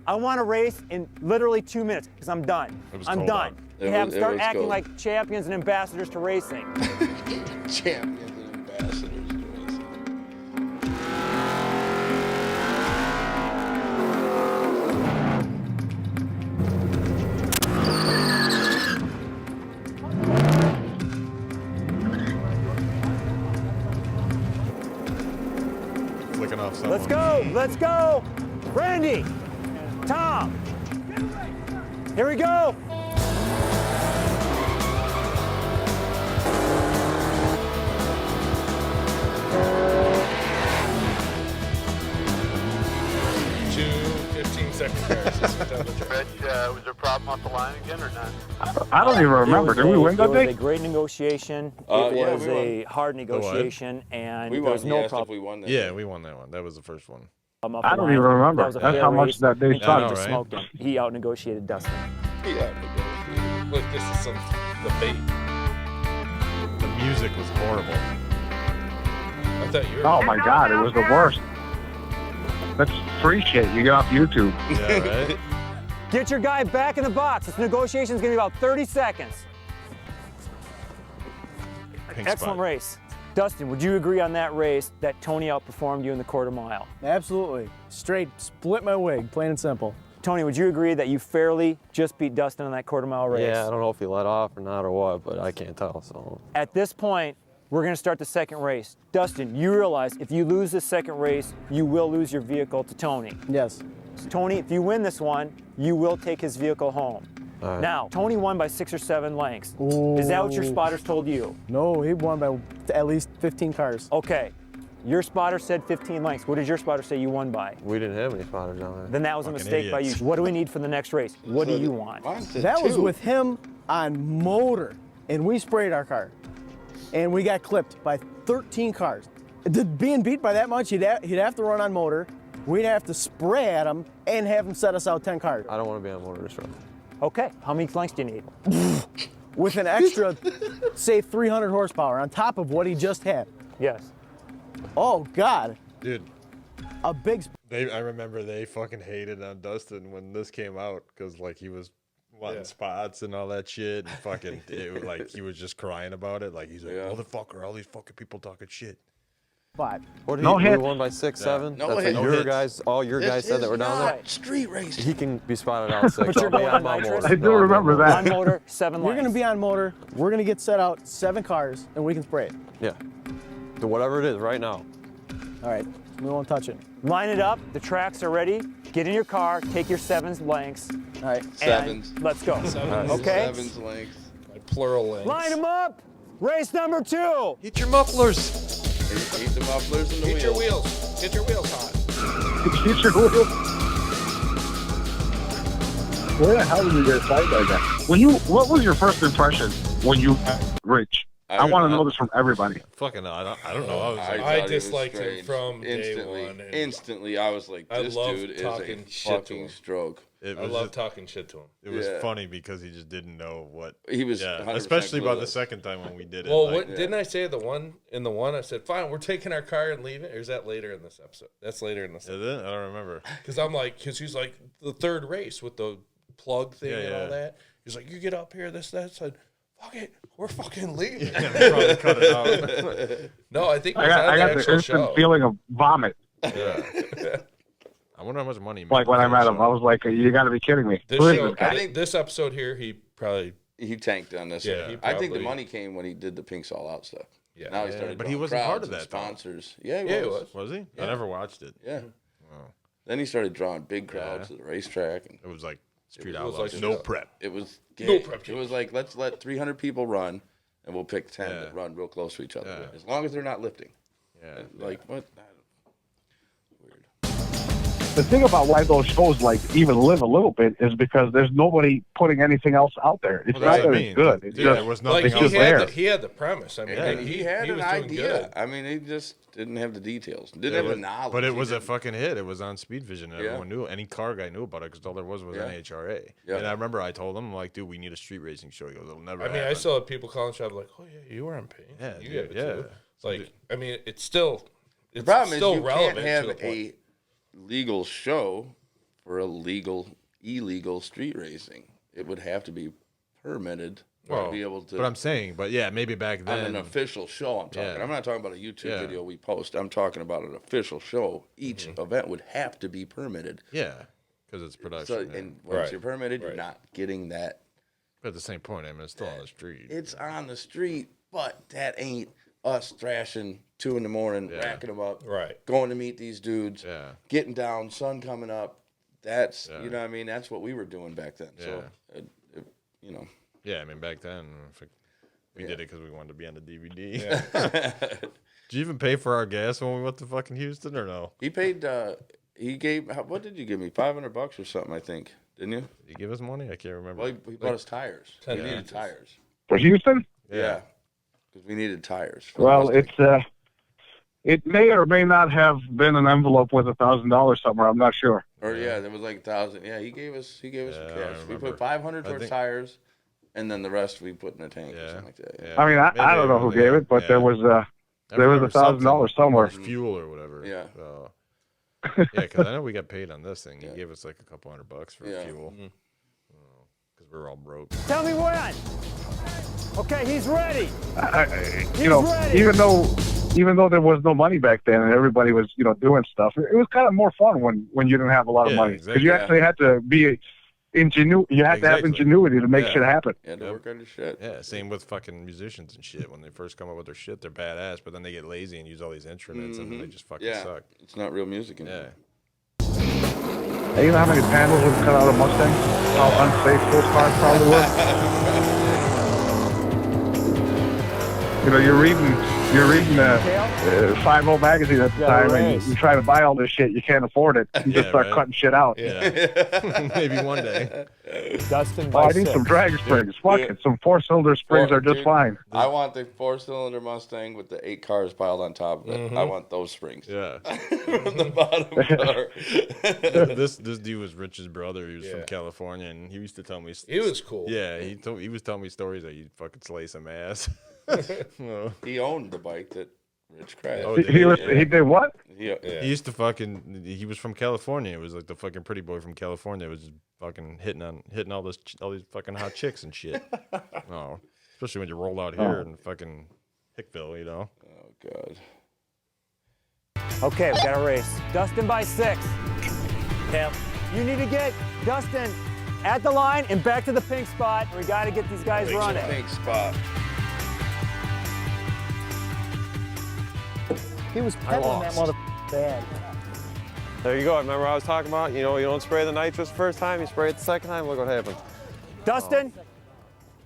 I want to race in literally 2 minutes because I'm done. It was I'm cold done. out. You It have was- them start it was acting cold. like champions and ambassadors to racing. Champions and ambassadors to racing. Flicking off someone. Let's go. Let's go. Randy. Tom. Here we go. wreck the cars. Just switch out the tracks. Rich, was there a problem off the line again or not? I don't even remember. Did we win that It was a day? great negotiation. Yeah, It was we a hard negotiation, and We there won. was He no asked if problem. we won that. Yeah, we won that one. That was the first one. Off I the don't line. even remember. That was a That's fair how much race, that day and sucked. Tony just right? smoked him. He out-negotiated Dustin. Yeah. Look, this is some debate. The music was horrible. I thought you were. Oh my God, it was the worst. That's free shit. You get off YouTube. Yeah, right? Get your guy back in the box. This negotiation is going to be about 30 seconds. Pink Excellent spot. race. Dustin, would you agree on that race that Tony outperformed you in the quarter mile? Absolutely. Straight split my wig, plain and simple. Tony, would you agree that you fairly just beat Dustin on that quarter mile race? Yeah, I don't know if he let off or not or what, but I can't tell. So At this point, we're going to start the second race. Dustin, you realize if you lose this second race, you will lose your vehicle to Tony. Yes. Tony, if you win this one, you will take his vehicle home. all right. Now, Tony won by 6 or 7 lengths. Ooh. Is that what your spotters told you? No, he won by at least 15 cars. Okay. Your spotter said 15 lengths. What did your spotter say you won by? we didn't have any spotters down there. Then that was a Fucking mistake by you. idiots. What do we need for the next race? What do you want? Mine said That was 2. with him on motor, and we sprayed our car, and we got clipped by 13 cars. Being beat by that much, he'd have to run on motor. We'd have to spray at him and have him set us out 10 cars. I don't want to be on motor this run. Okay. How many lengths do you need? With an extra, say, 300 horsepower on top of what he just had. Yes. Oh, God. Dude, A big... I remember they fucking hated on Dustin when this came out because like he was wanting spots and all that shit and fucking like he was just crying about it. Like he's like, motherfucker, all these fucking people talking shit. But What did No we hit. won by 6, 7? No That's hit. what No your hits. guys, all your guys said that were down there. Street racing. He can be spotted out 6. But you're I'll be going on on my nitrous? motor. I do No, I'll be remember on that. On motor, 7 lengths. we're going to be on motor. We're going to get set out 7 cars, and we can spray it. Yeah. Do whatever it is right now. All right. We won't touch it. Line it up. The tracks are ready. Get in your car. Take your 7 lengths. All right. And Sevens. let's go. Sevens. Okay. 7's lengths. Like plural lengths. Line them up. Race number 2. Hit your mufflers. Eat the mufflers and the Get wheels. your wheels. Get your wheels hot. Get your wheels. Where the hell did you get fight like that? What was your first impression when you met Rich? I want to know this from everybody. Fucking, I don't know. I was like, thought I he was disliked him strange. from instantly. day one. and Instantly, I was like, I this love dude is talking a shit to fucking him. stroke. it I was love just- talking shit to him. It was Yeah. funny because he just didn't know what. He was yeah, 100% especially about the clueless. second time when we did it. Well, like, what, didn't I say in the one I said, fine, we're taking our car and leaving? Or is that later in this episode? That's later in this is it? I don't remember. Because he's like, the third race with the plug thing and all yeah. that. He's like, you get up here, this, that. I said, fuck it, we're fucking leaving. Probably cut it out. No, I think it I was got, on I the got the actual instant show. feeling of vomit. Yeah. I wonder how much money. he made Like when I from met that him, show. I was like, "You got to be kidding me!" This Who is show, this guy? I think this episode here, he probably, He tanked on this. Yeah, he I think the probably- money came when he did the Pinks All Out stuff. Yeah. Now he Yeah, started but he drawing wasn't part crowds of and that, though. sponsors. Yeah, Yeah, he he was. was. Was he? Yeah. I never watched it. Yeah. Then he started drawing big crowds Yeah. at the racetrack, and It was like street It was outlaws. like no shit. prep. it was No gay. prep It was like, let's let 300 people run, and we'll pick 10 Yeah. that run real close to each other, Yeah. as long as they're not lifting. Yeah. Like what? Weird. The thing about why those shows like even live a little bit is because there's nobody putting anything else out there. It's Well, that's not what that I it's mean. good. It's Yeah, just there was nothing like it's else. just there. he had the premise. I mean, And he had was an doing idea. good. I mean, he just didn't have the details. Didn't Yeah, have the but- knowledge. But it He was a didn't- fucking hit. It was on Speed Vision. Yeah. Everyone knew. Any car guy knew about it because all there was Yeah. NHRA. Yeah. And I remember I told him, I'm like, dude, we need a street racing show. He goes, it'll never I mean, I happen. still have people calling shop like, "Oh yeah, you were on Pain. Yeah, you dude, gave it yeah. too." Like, I mean, it's still The problem is still you relevant can't have to the point. a legal show for illegal street racing. It would have to be permitted Well, to be able to. But I'm saying, but yeah, maybe back on then. an official show, I'm talking. Yeah. I'm not talking about a YouTube Yeah. video we post. I'm talking about an official show. Each event would have to be permitted. Yeah, because it's So, production. yeah. and once Right. you're permitted, you're Right. not getting that. But at the same point, I mean, it's still on the street. It's on the street, but that ain't us thrashing 2 in the morning, Yeah. racking them up, Right. going to meet these dudes, Yeah. getting down, sun coming up. That's Yeah. you know what I mean. That's what we were doing back then. So, you know, Yeah, I mean, back then, we did it because we wanted to be on the DVD. Yeah. Did you even pay for our gas when we went to fucking Houston or no? he paid. He gave, what did you give me? $500 or something, I think. Didn't you? Did he give us money? I can't remember. Well, he bought us tires. We needed tires. For Houston? Yeah. Because we needed tires. Well, it may or may not have been an envelope with $1,000 somewhere. I'm not sure. Or there was like 1,000. Yeah, he gave us some cash. We put 500 towards tires, and then the rest we put in a tank or something like that. Yeah. I mean, I don't know who gave it, but there was $1,000 somewhere. Fuel or whatever. Yeah. Yeah, because I know we got paid on this thing. He gave us like a couple $100 for fuel. Because we're all broke. Tell me when. Okay, he's ready. Ready. Even though there was no money back then and everybody was, doing stuff, it was kind of more fun when you didn't have a lot of money. Because you actually had to be you had to have ingenuity to make shit happen. Yeah, to work on your shit. Yeah, same with fucking musicians and shit. When they first come up with their shit, they're badass, but then they get lazy and use all these instruments and then they just fucking suck. It's not real music anymore. Hey, you know how many panels would cut out a Mustang? How unsafe those cars probably were? You're reading 5-0 magazine at the time, and you try to buy all this shit, you can't afford it. You just start cutting shit out. Yeah. Maybe one day. Dustin, I need some drag springs. Fuck it. Some 4-cylinder springs are just fine. I want the 4-cylinder Mustang with the 8 cars piled on top of it. I want those springs. Yeah. From the bottom car. This dude was Rich's brother. He was from California, and he used to tell me. He was cool. Yeah, he was telling me stories that he'd fucking slay some ass. He owned the bike that Rich crashed. Oh, he did what? Yeah. He used to fucking. He was from California. It was like the fucking pretty boy from California. It was just fucking hitting all these fucking hot chicks and shit. Oh, especially when you roll out here in fucking Hickville, Oh God. Okay, we got a race. Dustin by 6. Yep. You need to get Dustin at the line and back to the pink spot. We got to get these guys running. Pink spot. He was pedaling that bad. There you go. Remember I was talking about, you don't spray the nitrous the first time, you spray it the second time, look what happened. Dustin?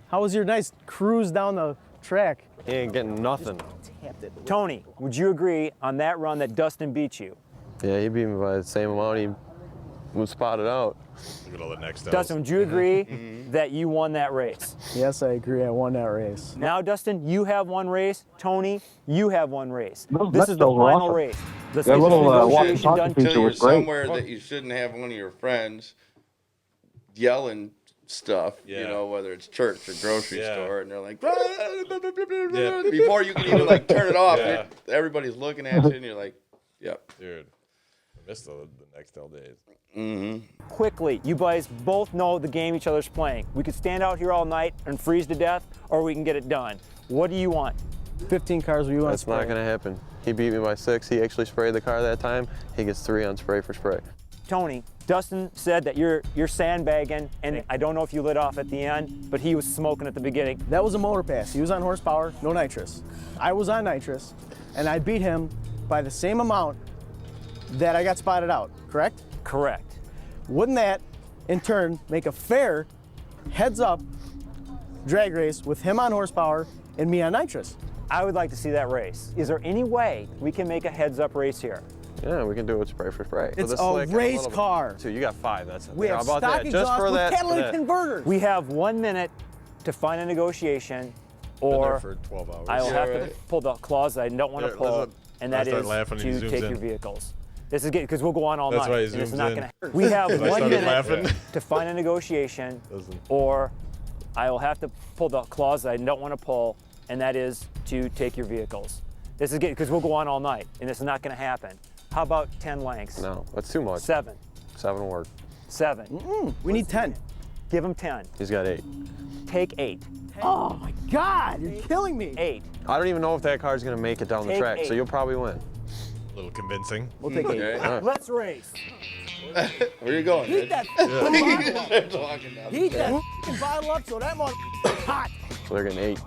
How was your nice cruise down the track? He ain't getting nothing. Tony, would you agree on that run that Dustin beat you? Yeah, he beat me by the same amount he was spotted out. Look at all the next Dustin, would you agree that you won that race? Yes, I agree. I won that race. Now, Dustin, you have one race. Tony, you have one race. Those This is the Nextels were final awesome. race. Let's That get little this walkie-talkie negotiation done. feature Until you're was great. somewhere that you shouldn't have one of your friends yelling stuff, whether it's church or grocery store, and they're like, before you can even turn it off, everybody's looking at you, and you're like, yep. Dude, I miss the Nextel days. Quickly, you guys both know the game each other's playing. We could stand out here all night and freeze to death, or we can get it done. What do you want? 15 cars, you want That's not going to happen. He beat me by 6. He actually sprayed the car that time. He gets 3 on spray for spray. Tony, Dustin said that you're sandbagging, and I don't know if you lit off at the end, but he was smoking at the beginning. That was a motor pass. He was on horsepower, no nitrous. I was on nitrous, and I beat him by the same amount that I got spotted out, correct? Correct. Wouldn't that, in turn, make a fair heads-up drag race with him on horsepower and me on nitrous? I would like to see that race. Is there any way we can make a heads-up race here? Yeah, we can do it spray for spray. It's For the a slick and race little bit. car. So you got 5. That's it. We How have about stock that? Just exhaust for with that. catalytic converters. We have 1 minute to find a negotiation, or for 12 hours. I will have to pull the clause that I don't want to Yeah, pull, listen, and that I start is laughing and he to zooms take in. your vehicles. This is good because we'll go on all That's night. why he and it's zooms not in. gonna. We have I 1 started minute laughing. to find a negotiation, Listen. or I will have to pull the clause that I don't want to pull, and that is to take your vehicles. This is good because we'll go on all night, and this is not going to happen. How about 10 lengths? No, that's too much. 7. 7 will work. 7. We need 10. Give him 10. He's got 8. Take 8. Oh my God, you're killing me. 8. I don't even know if that car's going to make it down the Take track, 8. so you'll probably win. A little convincing. We'll take 8. Okay. Let's race. Where are you going, Heat Rich? that Heat that bottle up so that motherfucker's hot. So they're getting 8.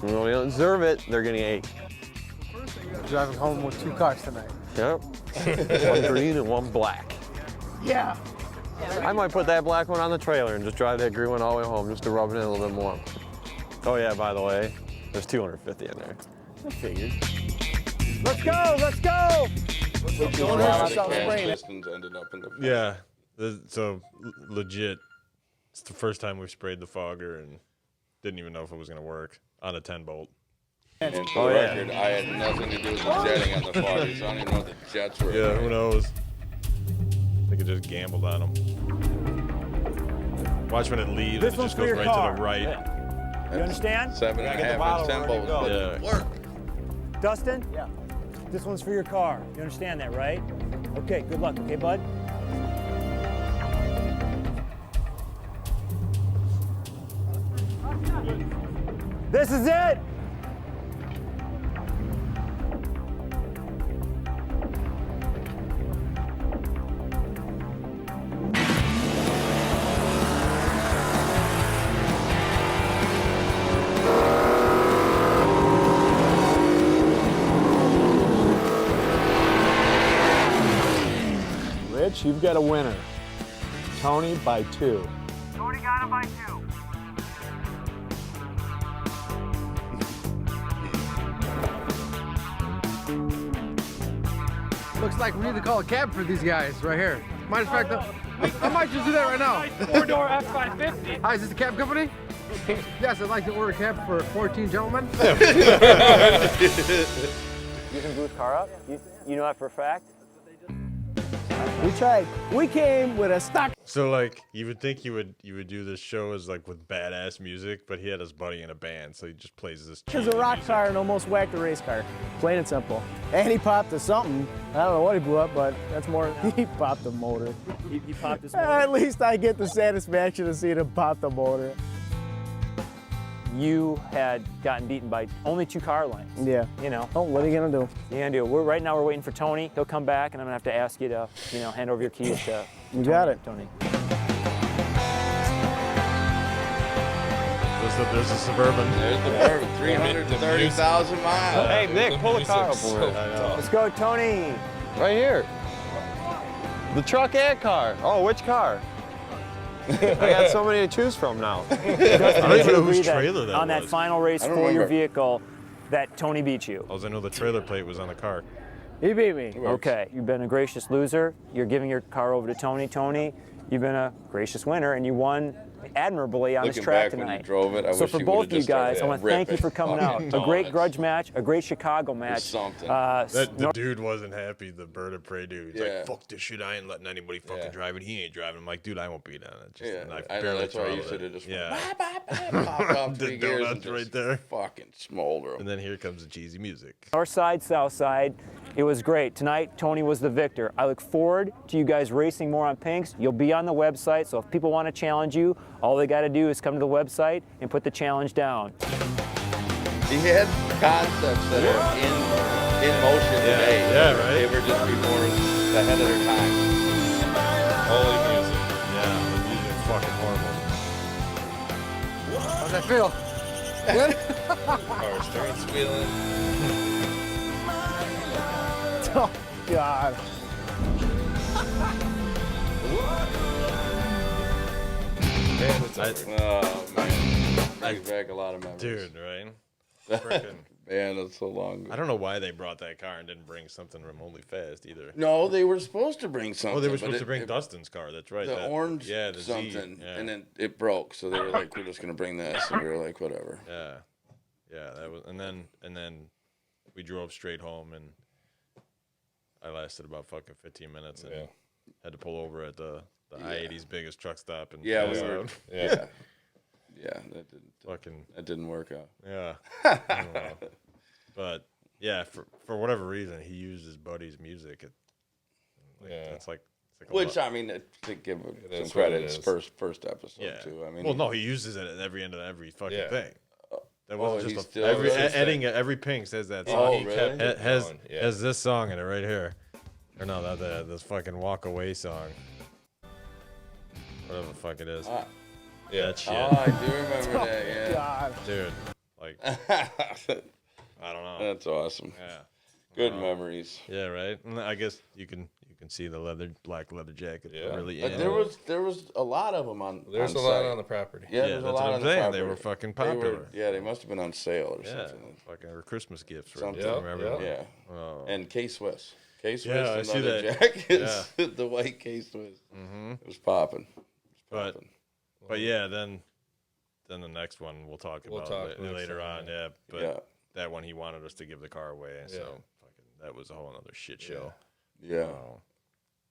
Well, they don't deserve it. They're getting 8. Driving home with 2 cars tonight. Yep. 1 green and 1 black. Yeah. I might put that black one on the trailer and just drive that green one all the way home just to rub it in a little bit more. Oh yeah, by the way, there's 250 in there. I figured. Let's go. Let's go. Which is One why of I the stopped gas spraying it. pistons ended up in the Yeah. So legit, it's the first time we've sprayed the fogger and didn't even know if it was gonna work on a 10-bolt. And for the record, I had nothing to do with the jetting on the fogger, so I don't even know what the jets were. Yeah, who knows? I think it just gambled on them. Watch when it leaves, This it one's just for goes your right car. to the right. You understand? 7.5-inch 10 volts, but it worked. Dustin? Yeah. This one's for your car. You understand that, right? Okay, good luck, okay, bud? This is it! Rich, you've got a winner. Tony by 2. Tony got him by 2. Looks like we need to call a cab for these guys right here. Matter of fact, I might just do that right now. 4-door F550. Hi, is this the cab company? Yes, I'd like to order a cab for 14 gentlemen. You can boost car up? You know that for a fact? We tried. We came with a stock. So like, you would think you would do this show as like with badass music, but he had his buddy in a band, so he just plays this. Because a rock car and almost whacked a race car. Plain and simple. And he popped to something. I don't know what he blew up, but that's more. He popped the motor. He popped his motor. At least I get the satisfaction of seeing him pop the motor. You had gotten beaten by only 2 car lengths. Yeah. You know. Oh, what are you gonna do? You gonna do? Right now we're waiting for Tony. He'll come back, and I'm gonna have to ask you to, hand over your keys to. You got it, Tony. There's a Suburban. There's the Suburban, 330,000 miles. Hey, Nick, pull the car up over Let's go, Tony. Right here. The truck and car. Oh, which car? I got so many to choose from now. I don't even know whose trailer that on was. that final race for your vehicle, that Tony beat you. All I know the trailer plate was on the car. He beat me. Okay, you've been a gracious loser. You're giving your car over to Tony. Tony, you've been a gracious winner, and you won admirably on this track back when tonight. you drove it, I so wish for you both would've you just started guys, I want to thank you for coming out. A great grudge match, a great Chicago match. Something. The dude wasn't happy, the Bird of Prey dude. He's Yeah. like, fuck this shit, I ain't letting anybody fucking drive it. He ain't driving. I'm like, dude, I won't be down it. Just, Yeah, I I know, barely that's why you throttled should it. have just Yeah. popped off The 3 gears and donuts just right there. fucking smolder 'em. And then here comes the cheesy music. North side, south side. It was great. Tonight, Tony was the victor. I look forward to you guys racing more on Pinks. You'll be on the website, so if people want to challenge you, all they got to do is come to the website and put the challenge down. He had concepts that are in motion today. yeah, right. They were just before ahead of their time. Holy music. Yeah, the music's fucking horrible. How's that feel? Good? Power steering squealing. Oh, God. Man, it's over. Oh, man. Brings back a lot of memories. Dude, right? Frickin'. Man, that's so long. I don't know why they brought that car and didn't bring something remotely fast either. No, they were supposed to bring something. Oh, they were but supposed to bring it, Dustin's car. That's right. The that, orange yeah, the something, Z, yeah. and then it broke. So they were like, "We're just gonna bring this," and we were like, "Whatever." Yeah, yeah. That was, and then we drove straight home, and I lasted about fucking 15 minutes, and had to pull over at the I-80's biggest truck stop, and Yeah, pass we were. out. Yeah, that didn't work out. Yeah. I don't know. But yeah, for whatever reason, he used his buddy's music. It's like Which I mean, to give him some is credit, what it it's is. first episode too. I mean, well, no, he uses it at every end of every fucking thing. That wasn't he just still every does? every Pink says that song. Oh, really? It has this song in it right here, or no, this fucking Walk Away song, whatever the fuck it is. That shit. Oh, I do remember that. Yeah, God. Dude, like I don't know. That's awesome. Yeah, good memories. Yeah, right. And I guess you can see the black leather jacket. Really. But in. there was a lot of them on. There's on a lot site. on the property. Yeah, there's a that's lot what on I'm the saying. property. They were fucking popular. They must have been on sale or Yeah, something. fucking or Christmas gifts or Something. something. Remember? Yeah. Oh. And K-Swiss. Case Yeah, I twist, see another that. jacket. The white case twist. It was popping. But yeah, then the next one we'll talk about later on. Yeah, but that one he wanted us to give the car away, so fucking that was a whole other shit show. Yeah.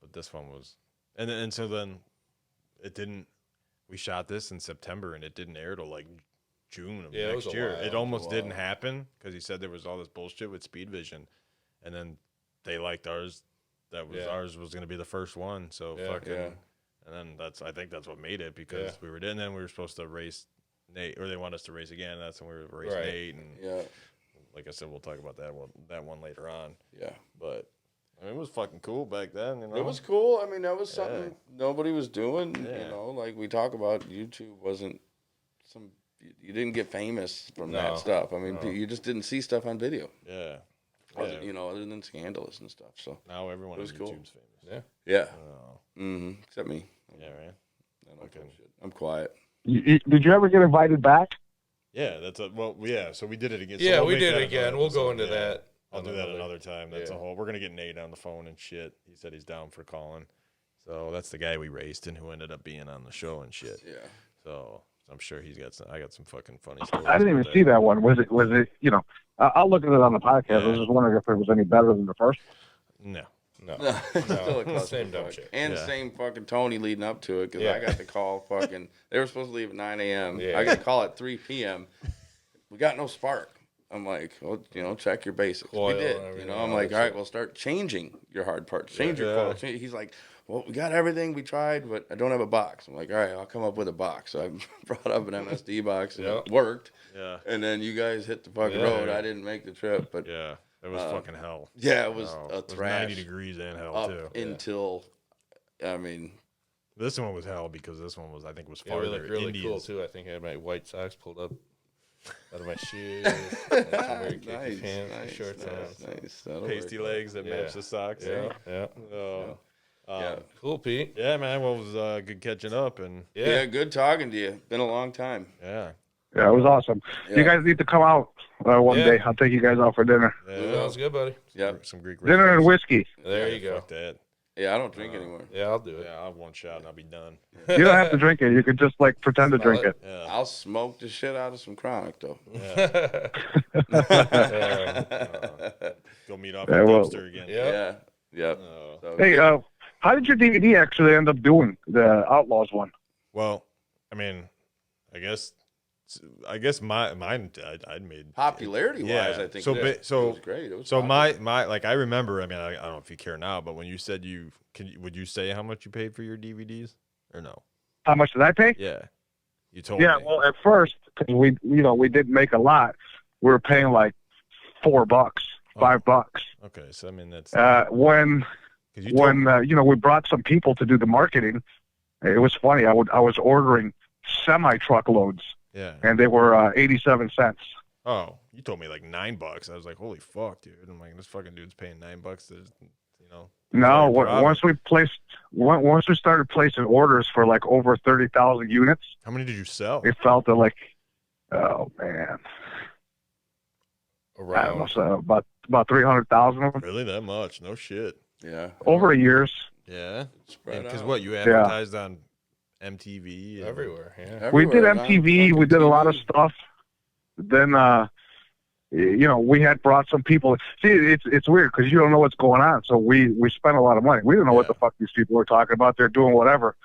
But this one was, and so then it didn't. We shot this in September, and it didn't air till like June of next year. It almost didn't happen because he said there was all this bullshit with Speed Vision, and then they liked ours. That was ours was going to be the first one. So fucking, and then I think that's what made it because we were and then we were supposed to race Nate, or they want us to race again. That's when we were racing Nate, and like I said, we'll talk about that one later on. Yeah, but I mean, it was fucking cool back then. You know? It was cool. I mean, that was something nobody was doing. You know, like we talk about, YouTube wasn't some. You didn't get famous from that stuff. I mean, you just didn't see stuff on video. Yeah. You know, other than Scandalous and stuff. So now everyone on YouTube's cool. famous. Yeah. Except me. Yeah, right. I'm quiet. Did you ever get invited back? Yeah, so we did it again. Yeah, so we did it again. We'll go into that. I'll do that another time. That's a whole. We're gonna get Nate on the phone and shit. He said he's down for calling. So that's the guy we raced and who ended up being on the show and shit. Yeah. So I'm sure he's got some. I got some fucking funny stories. I didn't even see that one. Was it? You know, I'll look at it on the podcast. I was just wondering if it was any better than the first. No. Still a cluster Same dumb fuck. shit. And same fucking Tony leading up to it because I got the call fucking. They were supposed to leave at 9 a.m. I got a call at 3 p.m. We got no spark. I'm like, well, you know, check your basics. Coil, we did. You know, I'm like, all right, we'll start changing your hard parts. Change your coil. He's like, well, we got everything. We tried, but I don't have a box. I'm like, all right, I'll come up with a box. So I brought up an MSD box and it worked. Yeah. And then you guys hit the fucking road. I didn't make the trip, but it was fucking hell. Yeah, it was a it was thrash. 90 degrees and hell up too. Until, I mean, this one was hell because this one was I think was It farther. looked really Indies. cool too. I think I had my white socks pulled up out of my shoes. Nice, shorts on. Pasty legs that match the socks. Cool, Pete. Yeah, man. Well, it was good catching up and good talking to you. Been a long time. Yeah, it was awesome. You guys need to come out one day. I'll take you guys out for dinner. Sounds good, buddy. Some Greek dinner and whiskey. There you go. Fuck that. Yeah, I don't drink anymore. Yeah, I'll do it. Yeah, I'll have one shot and I'll be done. You don't have to drink it. You could just like pretend to drink it. Yeah. I'll smoke the shit out of some chronic though. Go meet off the dumpster again. Yeah. So, hey, how did your DVD actually end up doing the Outlaws one? Well, I mean, I guess mine I'd made popularity wise. I think so. it was great. It was so my like I remember. I mean, I don't know if you care now, but when you said would you say how much you paid for your DVDs or no? How much did I pay? Yeah, you told me. Yeah, well, at first, because we didn't make a lot, we were paying like $4, $5. Okay, so I mean that's when we brought some people to do the marketing. It was funny. I was ordering semi truckloads. Yeah. And they were 87 cents. Oh, you told me like $9. I was like, holy fuck, dude! I'm like, this fucking dude's paying $9 to, No, once we started placing orders for like over 30,000 units. How many did you sell? It felt like, oh man, around about 300,000 of them. Really, that much? No shit. Yeah. Over a years. Yeah. Because out. what you advertised on MTV everywhere. Yeah. We did MTV. We did a lot of stuff. Then, we had brought some people. See, it's weird because you don't know what's going on. So we spent a lot of money. We didn't know what the fuck these people were talking about. They're doing whatever.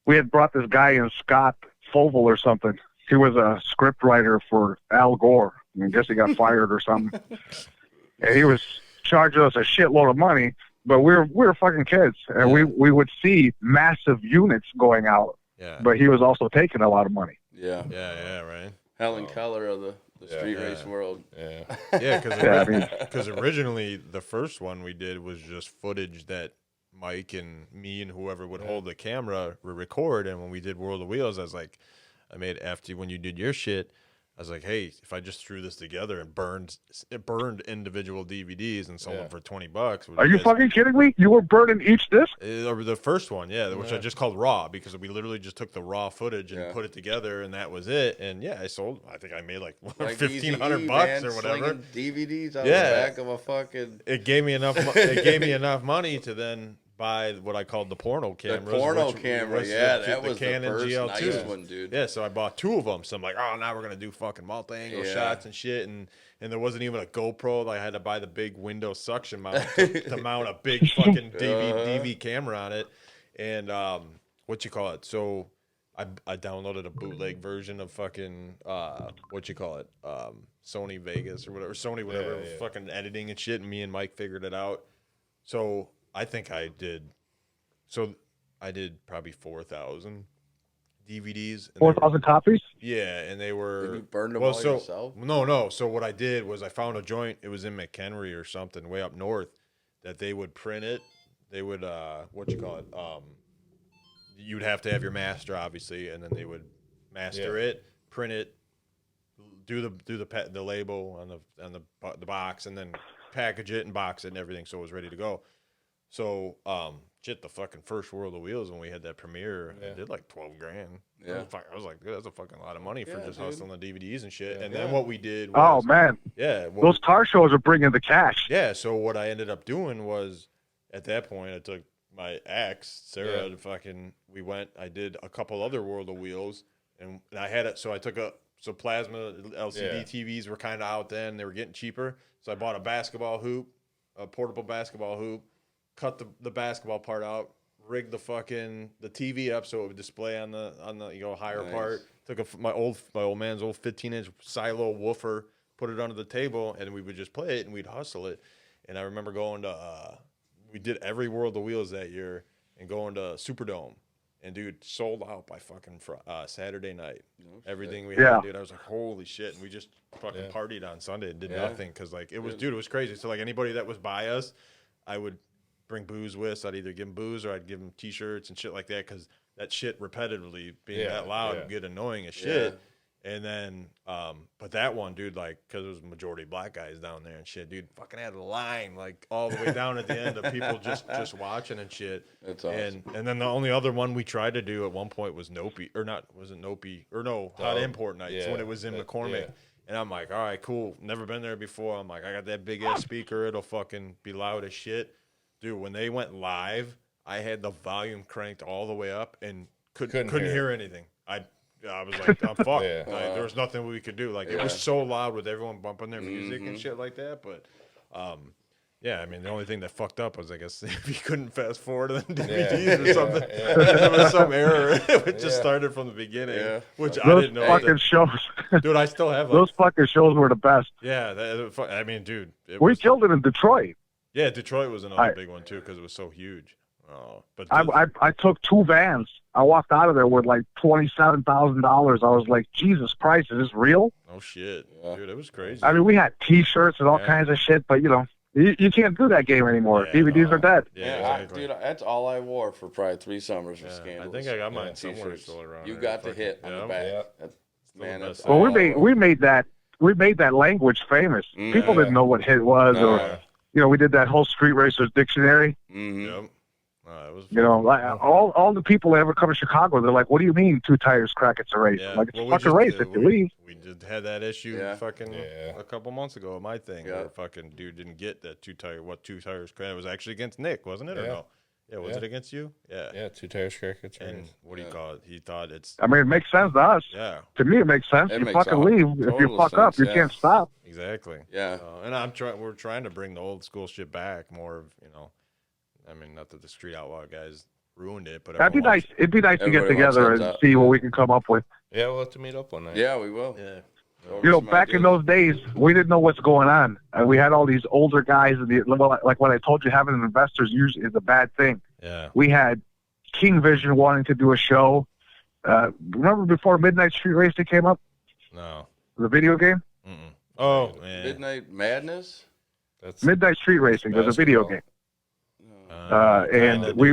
We had brought this guy in, Scott Fovel or something. He was a script writer for Al Gore. I guess he got fired or something. And he was charging us a shitload of money. But we were fucking kids, and we would see massive units going out. Yeah. But he was also taking a lot of money. Yeah. Yeah, right. Helen Keller of the street race world. Yeah. Yeah, because originally the first one we did was just footage that Mike and me and whoever would hold the camera would record. And when we did World of Wheels, I was like, when you did your shit, I was like, hey, if I just threw this together and burned individual DVDs and sold them for $20, are you fucking kidding me? You were burning each disc? Over the first one, which I just called raw because we literally just took the raw footage and put it together, and that was it. And I sold. I think I made like $1,500 or whatever. DVDs out the back of a fucking. It gave me enough. It gave me enough money to then buy what I called the porno cameras. The porno camera, that was Canon the first GL2. nice one, dude. Yeah, so I bought 2 of them. So I'm like, oh, now we're gonna do fucking multi-angle shots and shit. And there wasn't even a GoPro. I had to buy the big window suction mount to mount a big fucking DV camera on it. And what you call it? So I downloaded a bootleg version of fucking Sony Vegas or whatever, Sony whatever, fucking editing and shit. And me and Mike figured it out. So I think I did probably 4,000 DVDs. 4,000 copies? Yeah, and they were. Did you burn them all yourself? No. So what I did was I found a joint. It was in McHenry or something, way up north, that they would print it. They would you'd have to have your master, obviously, and then they would master it, print it, do the label on the box, and then package it and box it and everything, so it was ready to go. So, the fucking first World of Wheels when we had that premiere, I did like $12,000. Yeah, I was like, dude, that's a fucking lot of money for just hustling the DVDs and shit. And then what we did was, oh man, those car shows are bringing the cash. Yeah. So what I ended up doing was, at that point, I took my ex Sarah to fucking. I did a couple other World of Wheels, and I had it. So I took plasma LCD TVs were kind of out then. They were getting cheaper. So I bought a basketball hoop, a portable basketball hoop. Cut the basketball part out, rigged the TV up so it would display on the higher part. Took my old man's old 15-inch silo woofer, put it under the table, and we would just play it and we'd hustle it. And I remember going to we did every World of Wheels that year and going to Superdome, and dude, sold out by fucking Saturday night. Everything we had, dude. I was like, holy shit! And we just fucking partied on Sunday and did nothing because it was crazy. So anybody that was by us, I would bring booze with. So I'd either give them booze or I'd give them T-shirts and shit like that because that shit repetitively being that loud would get annoying as shit. And then, but that one, dude, because it was majority black guys down there and shit, dude, fucking had a line all the way down at the end of people just watching and shit. That's awesome. And then the only other one we tried to do at one point was Hot Import Nights when it was in McCormick. Yeah. And I'm like, all right, cool. Never been there before. I'm like, I got that big ass speaker. It'll fucking be loud as shit. Dude, when they went live, I had the volume cranked all the way up and couldn't hear anything. I was like, I'm fucked. There was nothing we could do. It was so loud with everyone bumping their music and shit like that. But, I mean, the only thing that fucked up was, I guess, if you couldn't fast forward to the DVDs or something. There was some error. It just started from the beginning, which I didn't know. Fucking shows. Dude, I still have those fucking shows were the best. Yeah, I mean, dude. We killed it in Detroit. Yeah, Detroit was another big one too because it was so huge. But I took 2 vans. I walked out of there with like $27,000. I was like, Jesus Christ, is this real? Oh shit, dude, it was crazy. I mean, we had T-shirts and all kinds of shit, but you can't do that game anymore. DVDs are dead. Yeah, exactly. Dude, that's all I wore for probably 3 summers for Scandalous. I think I got mine somewhere still around. You got the hit on the back. Well, we made that language famous. People didn't know what hit was or. We did that whole Street Racers dictionary. Yep. It was all the people that ever come to Chicago, they're like, what do you mean 2 tires crack, it's a race? Yeah. It's a fucking race if you leave. We did had that issue a couple months ago at my thing where fucking dude didn't get that 2 tires crack. It was actually against Nick, wasn't it? Or no? Yeah, was it against you? Yeah. Yeah, 2 tires crack, it's a race. And what do you call it? He thought it's... I mean, it makes sense to us. Yeah. To me, it makes sense. You fucking leave. If you fuck up, you can't stop. Exactly. Yeah. And we're trying to bring the old school shit back more of, I mean, not that the Street Outlaw guys ruined it, but it'd be nice to get together and see what we can come up with. Yeah, we'll have to meet up one night. Yeah, we will. Yeah. Back in those days, we didn't know what's going on. And we had all these older guys. Like what I told you, having investors usually is a bad thing. Yeah. We had King Vision wanting to do a show. Remember before Midnight Street Racing came up? No. The video game? Mm-mm. Oh, man. Midnight Madness? Midnight Street Racing. There's a video game. And we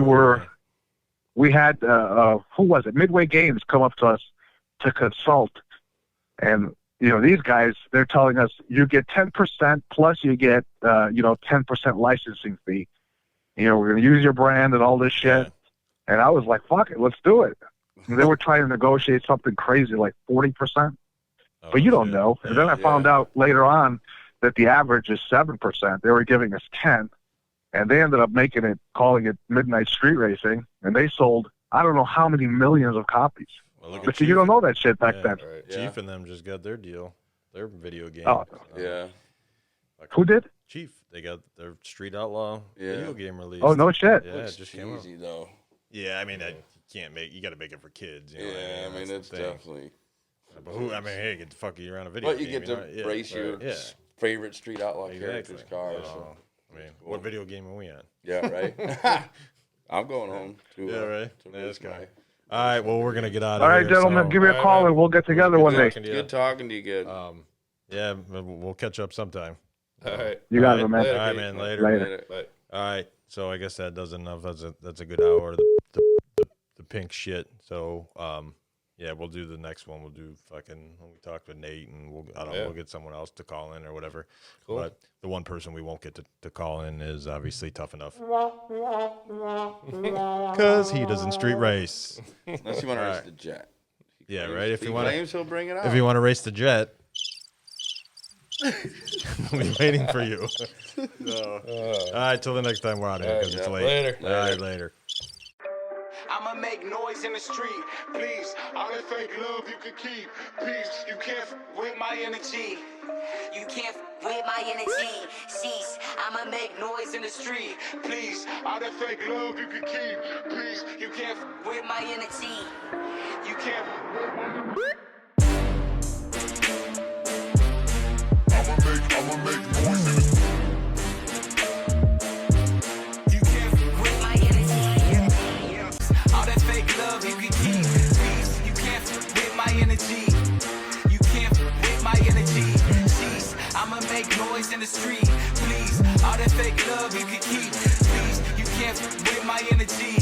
had, who was it? Midway Games come up to us to consult. And these guys, they're telling us you get 10% plus you get, 10% licensing fee. We're going to use your brand and all this shit. And I was like, fuck it, let's do it. And they were trying to negotiate something crazy like 40%. But you don't know. And then I found out later on that the average is 7%. They were giving us 10. And they ended up calling it Midnight Street Racing. And they sold, I don't know how many millions of copies. Well, but you don't know that shit back then. Right. Chief and them just got their deal, their video game. Oh, yeah. Who did? Chief. They got their Street Outlaw video game release. Oh, no shit. Yeah, it just came out. Though. Yeah, I mean, you got to make it for kids. I mean, it's definitely. But hey, get the fuck you're on a video game. But you get to race your favorite Street Outlaw character's car. So. I mean, what video game are we on? Yeah, right. I'm going home to this guy. All right, well, we're gonna get out of here. All right, gentlemen, give me a call and we'll get together one day. Good talking to you, good. Yeah, we'll catch up sometime. All right. You got it, man. All right, man. Later. All right. So I guess that does enough. That's a good hour. The pink shit. So yeah, we'll do the next one. We'll do when we talk with Nate, and we'll get someone else to call in or whatever. Cool. But the one person we won't get to call in is obviously Tough Enough, because he doesn't street race. Unless you want to race the jet. Yeah, right. If you want, he'll bring it out. If you want to race the jet, I'll be waiting for you. All right, till the next time we're out of here because it's late. All right, later. I'ma make noise in the street, please. All that fake love you can keep, peace. You can't with my energy. You can't with my energy. Cease. I'ma make noise in the street, please. All that fake love you can keep, peace. You can't with my energy. You can't. I'ma make noise in the street. Love you can keep, please. You can't with my energy. You can't with my energy. Jeez, I'ma make noise in the street, please. All that fake love you can keep, please. You can't with my energy.